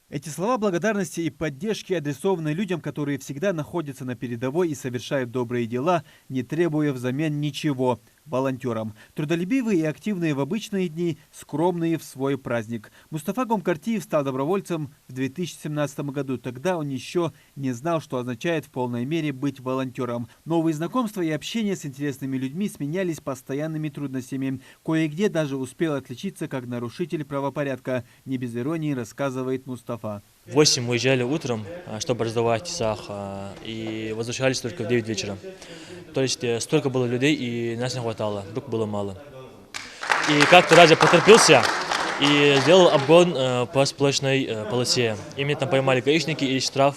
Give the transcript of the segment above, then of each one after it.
Эти слова благодарности и поддержки адресованы людям, которые всегда находятся на передовой и совершают добрые дела, не требуя взамен ничего. Волонтерам. Трудолюбивые и активные в обычные дни, скромные в свой праздник. Мустафа Гомкартиев стал добровольцем в 2017 году. Тогда он еще не знал, что означает в полной мере быть волонтером. Новые знакомства и общение с интересными людьми сменялись постоянными трудностями. Кое-где даже успел отличиться как нарушитель правопорядка. Не без иронии рассказывает Мустафа. В 8 мы уезжали утром, чтобы раздавать сах, и возвращались только в 9 вечера. То есть столько было людей, и нас не хватало, вдруг было мало. И как-то раз я поторопился и сделал обгон по сплошной полосе. И меня там поймали гаишники, и штраф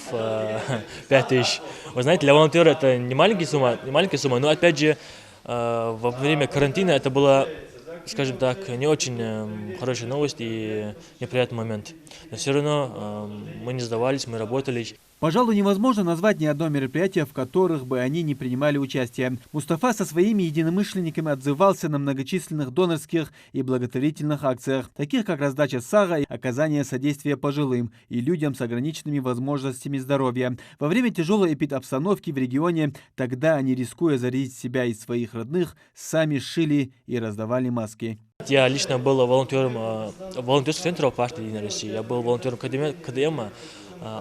5000. Вы знаете, для волонтера это не маленькая сумма, но опять же во время карантина это было, скажем так, не очень хорошая новость и неприятный момент. Но все равно мы не сдавались, мы работали. Пожалуй, невозможно назвать ни одно мероприятие, в которых бы они не принимали участие. Мустафа со своими единомышленниками отзывался на многочисленных донорских и благотворительных акциях, таких как раздача сага и оказание содействия пожилым и людям с ограниченными возможностями здоровья. Во время тяжелой эпидобстановки в регионе тогда они, рискуя заразить себя и своих родных, сами шили и раздавали маски. Я лично был волонтером волонтерского центра партии «Единая Россия». Я был волонтером КДМа,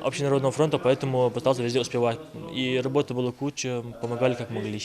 Общенародного фронта, поэтому пытался везде успевать. И работы было куча, помогали как могли.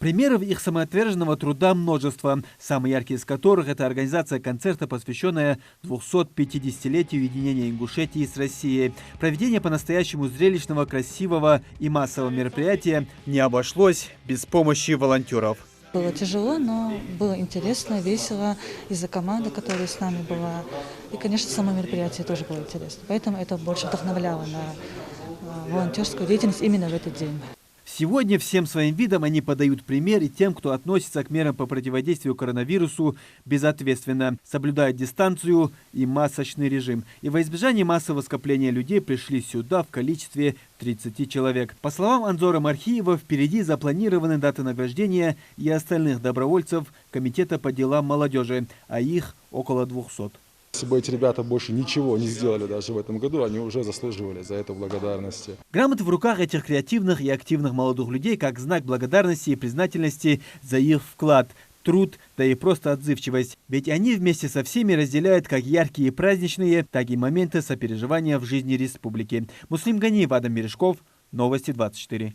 Примеров их самоотверженного труда множество, самый яркий из которых – это организация концерта, посвященная 250-летию единения Ингушетии с Россией. Проведение по-настоящему зрелищного, красивого и массового мероприятия не обошлось без помощи волонтеров. Было тяжело, но было интересно, весело из-за команды, которая с нами была. И, конечно, само мероприятие тоже было интересно. Поэтому это больше вдохновляло на волонтерскую деятельность именно в этот день. Сегодня всем своим видом они подают пример и тем, кто относится к мерам по противодействию коронавирусу безответственно, соблюдает дистанцию и масочный режим. И во избежание массового скопления людей пришли сюда в количестве 30 человек. По словам Анзора Мархиева, впереди запланированы даты награждения и остальных добровольцев Комитета по делам молодежи, а их около 200. Если бы эти ребята больше ничего не сделали даже в этом году, они уже заслуживали за это благодарности. Грамоты в руках этих креативных и активных молодых людей как знак благодарности и признательности за их вклад, труд, да и просто отзывчивость. Ведь они вместе со всеми разделяют как яркие праздничные, так и моменты сопереживания в жизни республики. Муслим Ганиев, Адам Мережков, Новости 24.